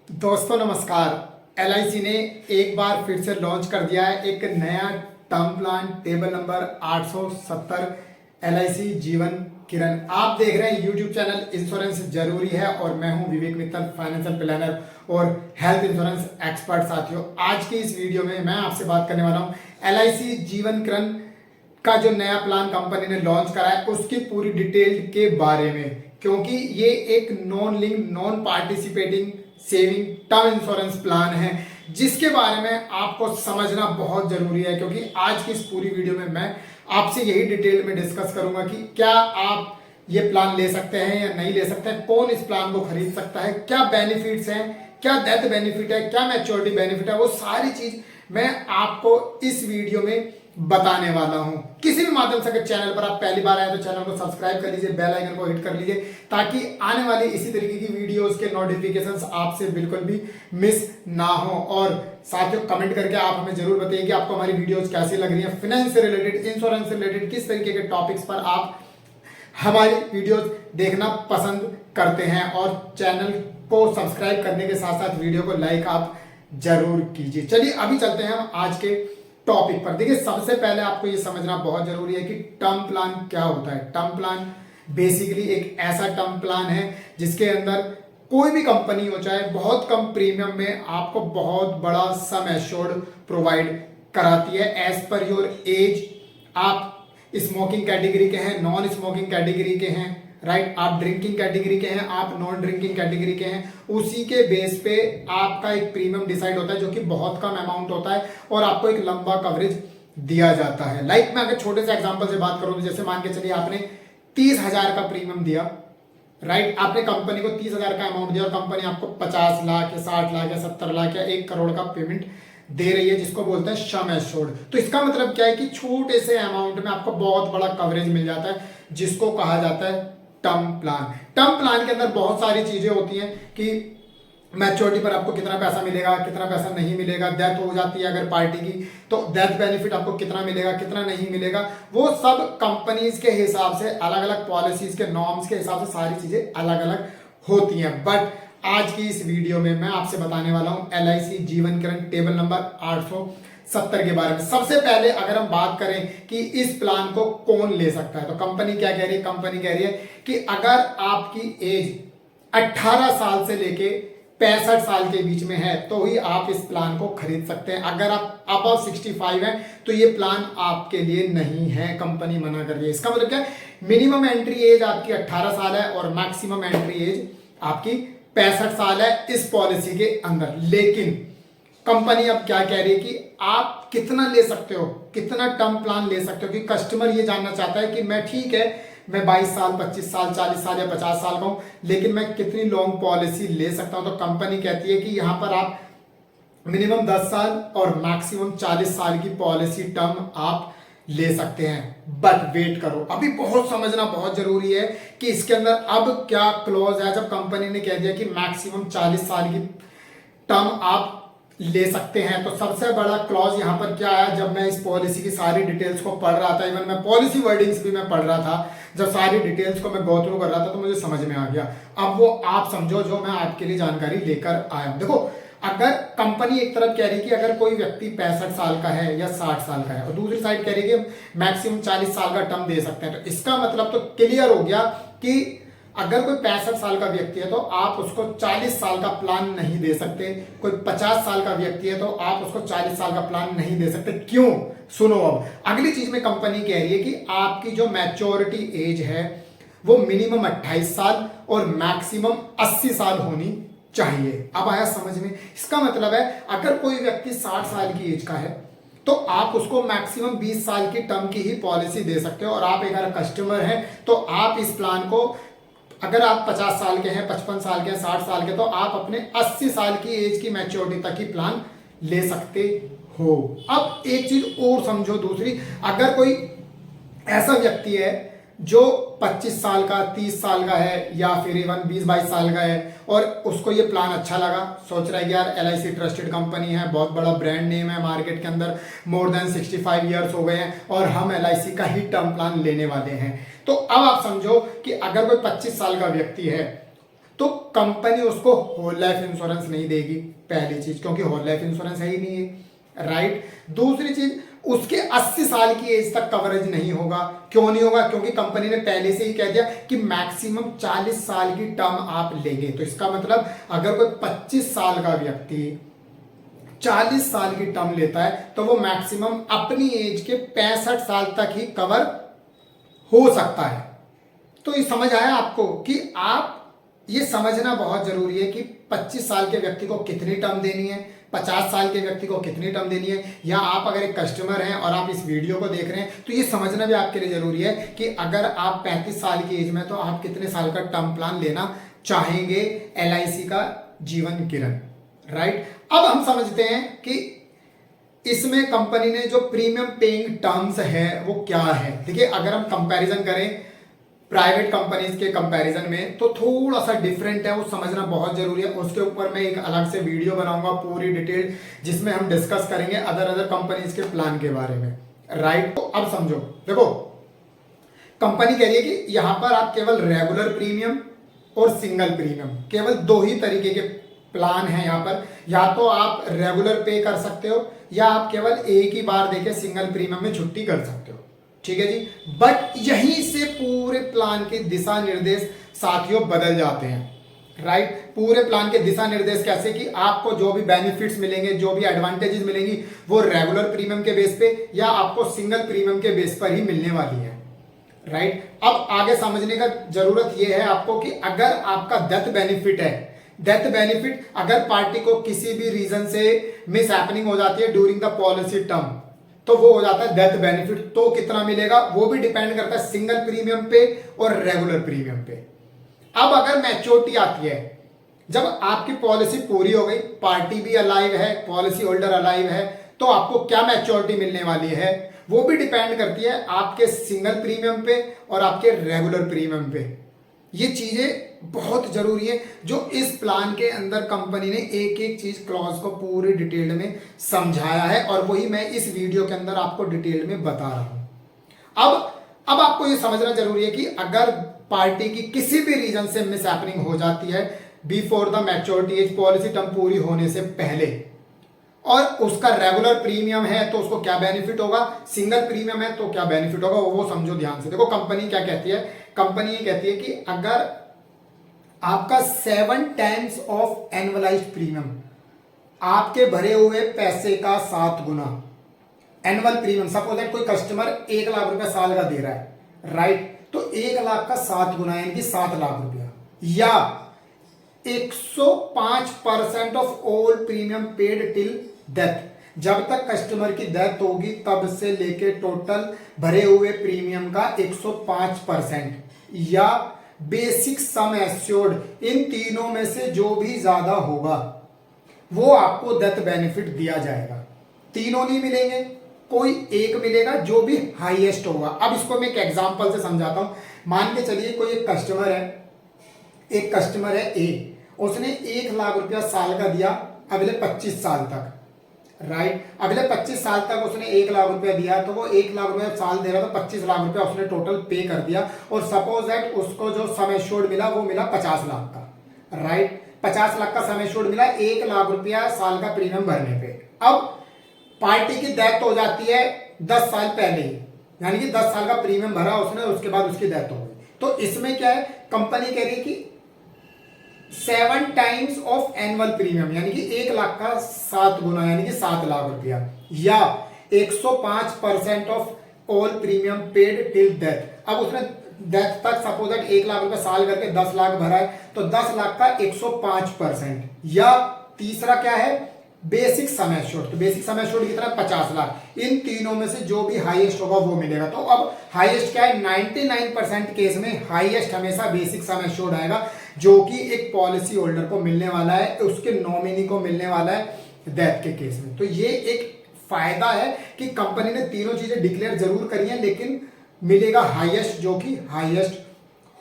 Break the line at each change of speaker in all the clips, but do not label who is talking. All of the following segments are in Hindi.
दोस्तों नमस्कार। एलआईसी ने एक बार फिर से लॉन्च कर दिया है एक नया term plan table number 870 LIC जीवन किरण। आप देख रहे हैं यूट्यूब चैनल इंश्योरेंस जरूरी है और मैं हूं विवेक मित्तल, फाइनेंशियल प्लानर और हेल्थ इंश्योरेंस एक्सपर्ट। साथियों, आज की इस वीडियो में मैं आपसे बात करने वाला हूं एलआईसी जीवन किरण का जो नया प्लान कंपनी ने लॉन्च करा है उसकी पूरी डिटेल के बारे में, क्योंकि ये एक non link non participating saving term insurance plan है जिसके बारे में आपको समझना बहुत जरूरी है। क्योंकि आज की इस पूरी वीडियो में मैं आपसे यही डिटेल में डिस्कस करूंगा कि क्या आप ये प्लान ले सकते हैं या नहीं ले सकते हैं, कौन इस प्लान को खरीद सकता है, क्या बेनिफिट्स हैं, क्या डेथ बेनिफिट है, क्या मैच्योरिटी बेनिफिट है, वो सारी चीज मैं आपको इस वीडियो में बताने वाला हूं। किसी भी माध्यम से अगर चैनल पर आप पहली बार आए तो चैनल को सब्सक्राइब कर लीजिए, बेल आइकन को हिट कर लीजिए ताकि आने वाली इसी तरीके की वीडियोस के नोटिफिकेशंस आपसे बिल्कुल भी मिस ना हो। और साथियों, कमेंट करके आप हमें जरूर बताइए कि आपको हमारी वीडियोस कैसी लग रही है, फाइनेंस से रिलेटेड, इंश्योरेंस से रिलेटेड किस तरीके के टॉपिक्स पर आप हमारी वीडियोस देखना पसंद करते हैं। और चैनल को सब्सक्राइब करने के साथ साथ वीडियो को लाइक आप जरूर कीजिए। चलिए अभी चलते हैं हम आज के टॉपिक पर। देखिए, सबसे पहले आपको ये समझना बहुत जरूरी है कि टर्म प्लान क्या होता है। टर्म प्लान बेसिकली एक ऐसा टर्म प्लान है जिसके अंदर कोई भी कंपनी हो, चाहे बहुत कम प्रीमियम में आपको बहुत बड़ा सम एश्योर्ड प्रोवाइड कराती है एज पर योर एज। आप स्मोकिंग कैटेगरी के हैं, नॉन स्मोकिंग कैटेगरी के हैं, राइट, आप ड्रिंकिंग कैटेगरी के हैं, आप नॉन ड्रिंकिंग कैटेगरी के हैं, उसी के बेस पे आपका एक प्रीमियम डिसाइड होता है जो कि बहुत कम अमाउंट होता है और आपको एक लंबा कवरेज दिया जाता है। लाइक मैं अगर छोटे से एग्जांपल से बात करूं तो जैसे मान के चलिए आपने 30,000 का प्रीमियम दिया, राइट, आपने कंपनी को 30,000 का अमाउंट दिया और कंपनी आपको 50 लाख या 60 लाख या 70 लाख या 1 करोड़ का पेमेंट दे रही है जिसको बोलते हैं सम एश्योर्ड। तो इसका मतलब क्या है कि छोटे से अमाउंट में आपको बहुत बड़ा कवरेज मिल जाता है जिसको कहा जाता है टर्म प्लान। टर्म प्लान के अंदर बहुत सारी चीजें होती हैं कि मैच्योरिटी पर आपको कितना पैसा मिलेगा, कितना पैसा नहीं मिलेगा, डेथ हो जाती है अगर पार्टी की तो डेथ बेनिफिट आपको कितना मिलेगा, कितना नहीं मिलेगा, वो सब कंपनीज के हिसाब से अलग अलग पॉलिसीज के नॉर्म्स के हिसाब से सारी चीजें अलग अलग होती हैं। बट आज की इस वीडियो में मैं आपसे बताने वाला हूं एलआईसी जीवन किरण टेबल नंबर 870 के बारे में। सबसे पहले अगर हम बात करें कि इस प्लान को कौन ले सकता है तो कंपनी क्या कह रही है, कंपनी कह रही है कि अगर आपकी एज 18 साल से लेके 65 साल के बीच में है तो ही आप इस प्लान को खरीद सकते हैं। अगर आप अबव 65 हैं तो ये प्लान आपके लिए नहीं है, कंपनी मना कर रही है। इसका मतलब क्या है, मिनिमम एंट्री एज आपकी 18 साल है और मैक्सिमम एंट्री एज आपकी 65 साल है इस पॉलिसी के अंदर। लेकिन कंपनी अब क्या कह रही है कि आप कितना ले सकते हो, कितना टर्म प्लान ले सकते हो, कि कस्टमर ये जानना चाहता है कि मैं ठीक है, मैं 22 साल, 25 साल, 40 साल या 50 साल का हूं, लेकिन मैं कितनी लॉन्ग पॉलिसी ले सकता हूं। तो कंपनी कहती है कि यहां पर आप मिनिमम 10 साल और मैक्सिमम 40 साल की पॉलिसी टर्म आप ले सकते हैं। बट वेट करो, अभी बहुत समझना बहुत जरूरी है कि इसके अंदर अब क्या क्लॉज है। जब कंपनी ने कह दिया कि मैक्सिमम 40 साल की टर्म आप ले सकते हैं तो सबसे बड़ा क्लॉज यहां पर क्या है। जब मैं इस पॉलिसी की सारी डिटेल्स को पढ़ रहा था, इवन मैं पॉलिसी वर्डिंग्स भी मैं पढ़ रहा था, जब सारी डिटेल्स को मैं गो थ्रू कर रहा था तो मुझे समझ में आ गया। अब वो आप समझो जो मैं आपके लिए जानकारी लेकर आया हूं। देखो, अगर कंपनी एक तरफ कह रही कि अगर कोई व्यक्ति 65 साल का है या 60 साल का है और दूसरी साइड कह रही कि मैक्सिमम 40 साल का टर्म दे सकते हैं, तो इसका मतलब तो क्लियर हो गया कि अगर कोई 65 साल का व्यक्ति है तो आप उसको 40 साल का प्लान नहीं दे सकते, कोई 50 साल का व्यक्ति है तो आप उसको 40 साल का प्लान नहीं दे सकते। क्यों? सुनो, अब अगली चीज में कंपनी कह रही है कि आपकी जो मैच्योरिटी एज है वो मिनिमम 28 साल और मैक्सिमम 80 साल होनी चाहिए। अब आया समझ में? इसका मतलब है अगर कोई व्यक्ति 60 साल की एज का है तो आप उसको मैक्सिमम 20 साल की टर्म की ही पॉलिसी दे सकते हो। और आप अगर कस्टमर हैं तो आप इस प्लान को, अगर आप 50 साल के हैं, 55 साल के हैं, 60 साल के, तो आप अपने 80 साल की एज की मैच्योरिटी तक ही प्लान ले सकते हो। अब एक चीज और समझो, दूसरी, अगर कोई ऐसा व्यक्ति है जो 25 साल का, 30 साल का है या फिर इवन 20-22 साल का है और उसको ये प्लान अच्छा लगा, सोच रहा है कि यार एलआईसी ट्रस्टेड कंपनी है, बहुत बड़ा ब्रांड नेम है मार्केट के अंदर, मोर देन 65 ईयर्स हो गए हैं और हम एलआईसी का ही टर्म प्लान लेने वाले हैं। तो अब आप समझो कि अगर कोई 25 साल का व्यक्ति है तो कंपनी उसको होल लाइफ इंश्योरेंस नहीं देगी, पहली चीज, क्योंकि होल लाइफ इंश्योरेंस है ही नहीं है, राइट। दूसरी चीज, उसके 80 साल की एज तक कवरेज नहीं होगा। क्यों नहीं होगा? क्योंकि कंपनी ने पहले से ही कह दिया कि मैक्सिमम 40 साल की टर्म आप लेंगे। तो इसका मतलब अगर कोई 25 साल का व्यक्ति 40 साल की टर्म लेता है तो वो मैक्सिमम अपनी एज के 65 साल तक ही कवर हो सकता है। तो ये समझ आया आपको कि आप ये समझना बहुत जरूरी है कि 25 साल के व्यक्ति को कितनी टर्म देनी है, 50 साल के व्यक्ति को कितनी टर्म देनी है। या आप अगर एक कस्टमर हैं और आप इस वीडियो को देख रहे हैं तो ये समझना भी आपके लिए जरूरी है कि अगर आप 35 साल की एज में तो आप कितने साल का टर्म प्लान लेना चाहेंगे LIC का जीवन किरण, राइट। अब हम समझते हैं कि इसमें कंपनी ने जो प्रीमियम पेइंग टर्म्स है वो क्या है। देखिए, अगर हम कंपैरिजन करें प्राइवेट कंपनीज के कंपैरिजन में तो थोड़ा सा डिफरेंट है, वो समझना बहुत जरूरी है। उसके ऊपर मैं एक अलग से वीडियो बनाऊंगा पूरी डिटेल, जिसमें हम डिस्कस करेंगे अदर कंपनीज के प्लान के बारे में, राइट। तो अब समझो, देखो कंपनी कह रही है कि यहां पर आप केवल रेगुलर प्रीमियम और सिंगल प्रीमियम, केवल दो ही तरीके के प्लान है यहाँ पर। या तो आप रेगुलर पे कर सकते हो या आप केवल एक ही बार देके सिंगल प्रीमियम में छुट्टी कर सकते हो, ठीक है जी। बट यहीं से पूरे प्लान के दिशा निर्देश साथियों बदल जाते हैं, राइट। पूरे प्लान के दिशा निर्देश कैसे कि आपको जो भी बेनिफिट्स मिलेंगे, जो भी एडवांटेजेस मिलेंगी वो रेगुलर प्रीमियम के बेस पे या आपको सिंगल प्रीमियम के बेस पर ही मिलने वाली है, राइट। अब आगे समझने का जरूरत यह है आपको कि अगर आपका डेथ बेनिफिट है, डेथ बेनिफिट अगर पार्टी को किसी भी रीजन से मिस हैपनिंग हो जाती है ड्यूरिंग द पॉलिसी टर्म तो वो हो जाता है डेथ बेनिफिट। तो कितना मिलेगा वो भी डिपेंड करता है सिंगल प्रीमियम पे और रेगुलर प्रीमियम पे। अब अगर मैच्योरिटी आती है, जब आपकी पॉलिसी पूरी हो गई, पार्टी भी अलाइव है, पॉलिसी होल्डर अलाइव है, तो आपको क्या मैच्योरिटी मिलने वाली है वो भी डिपेंड करती है आपके सिंगल प्रीमियम पे और आपके रेगुलर प्रीमियम पे। ये चीजें बहुत जरूरी है जो इस प्लान के अंदर कंपनी ने एक एक चीज क्लॉज को पूरी डिटेल में समझाया है और वही मैं इस वीडियो के अंदर आपको डिटेल में बता रहा हूं। अब आपको ये समझना जरूरी है कि अगर पार्टी की किसी भी रीजन से मिस हैपनिंग हो जाती है before the maturity age, policy term पूरी होने से पहले, और उसका रेगुलर प्रीमियम है तो उसको क्या बेनिफिट होगा, सिंगल प्रीमियम है तो क्या बेनिफिट होगा, वो समझो ध्यान से। देखो कंपनी क्या कहती है, कंपनी ये कहती है कि अगर आपका 7 टाइम्स ऑफ एनुअलाइज्ड प्रीमियम, आपके भरे हुए पैसे का 7 गुना एनुअल प्रीमियम, सपोज दैट कोई कस्टमर 1 लाख रुपया साल का दे रहा है, राइट, तो 1 लाख का 7 गुना यानी कि 7 लाख रुपया, या 105% of all premium paid till death, जब तक कस्टमर की डेथ होगी तब से लेके टोटल भरे हुए प्रीमियम का 105%, या बेसिक सम एश्योर्ड, इन तीनों में से जो भी ज्यादा होगा वो आपको डेथ बेनिफिट दिया जाएगा। तीनों नहीं मिलेंगे, कोई एक मिलेगा जो भी हाईएस्ट होगा। अब इसको मैं एक एग्जांपल से समझाता हूं। मान के चलिए कोई एक कस्टमर है ए, उसने 1 लाख रुपया साल का दिया अगले 25 साल तक, राइट। अगले 25 साल तक उसने 1 लाख रुपया दिया तो वो 1 लाख रुपया साल दे रहा तो 25 लाख रुपया उसने टोटल पे कर दिया, और सपोज दैट उसको जो सम एश्योर्ड मिला वो मिला 50 लाख का, राइट। 50 लाख का सम एश्योर्ड मिला 1 लाख रुपया साल का प्रीमियम भरने पे। अब पार्टी की डेथ हो जाती है 10 साल पहले ही, यानी कि 10 साल का प्रीमियम भरा उसने, उसके बाद उसकी डेथ हो गई। तो इसमें क्या है, कंपनी कह रही है कि 7 टाइम्स ऑफ एनुअल प्रीमियम यानी कि 1 लाख का 7 गुना यानी कि 7 लाख रुपया, या 105% of all premium paid till death. अब उसने डेथ तक सपोज दैट 1 लाख रुपया साल करके 10 लाख भरा है तो 10 लाख का 105%, या तीसरा क्या है बेसिक सम एश्योर्ड, तो बेसिक सम एश्योर्ड कितना 50 लाख। इन तीनों में से जो भी हाईएस्ट होगा वो मिलेगा। तो अब हाईएस्ट क्या है, 99% केस में हाईएस्ट हमेशा बेसिक सम एश्योर्ड आएगा जो कि एक पॉलिसी होल्डर को मिलने वाला है, उसके नॉमिनी को मिलने वाला है डेथ के केस में। तो ये एक फायदा है कि कंपनी ने तीनों चीजें डिक्लेयर जरूर करी है लेकिन मिलेगा हाईएस्ट जो कि हाईएस्ट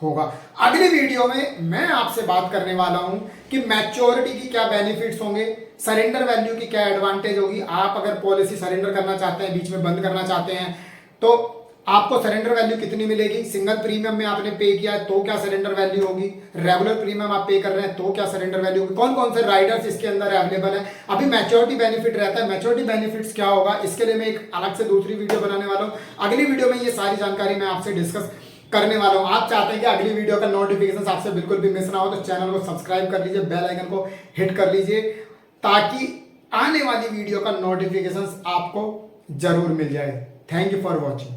होगा। अगले वीडियो में मैं आपसे बात करने वाला हूं कि मैच्योरिटी की क्या बेनिफिट्स होंगे, सरेंडर वैल्यू की क्या एडवांटेज होगी। आप अगर पॉलिसी सरेंडर करना चाहते हैं, बीच में बंद करना चाहते हैं तो आपको सरेंडर वैल्यू कितनी मिलेगी, सिंगल प्रीमियम में आपने पे किया है तो क्या सरेंडर वैल्यू होगी, रेगुलर प्रीमियम आप पे कर रहे हैं तो क्या सरेंडर वैल्यू होगी, कौन कौन से राइडर्स इसके अंदर अवेलेबल है। अभी मैच्योरिटी बेनिफिट रहता है, मैच्योरिटी बेनिफिट्स क्या होगा इसके लिए मैं एक अलग से दूसरी वीडियो बनाने वाला हूँ। अगली वीडियो में ये सारी जानकारी मैं आपसे डिस्कस करने वाला हूँ। आप चाहते हैं कि अगली वीडियो का नोटिफिकेशन आपसे बिल्कुल भी मिस ना हो तो चैनल को सब्सक्राइब कर लीजिए, बेल आइकन को हिट कर लीजिए ताकि आने वाली वीडियो का नोटिफिकेशन आपको जरूर मिल जाए। Thank you for watching.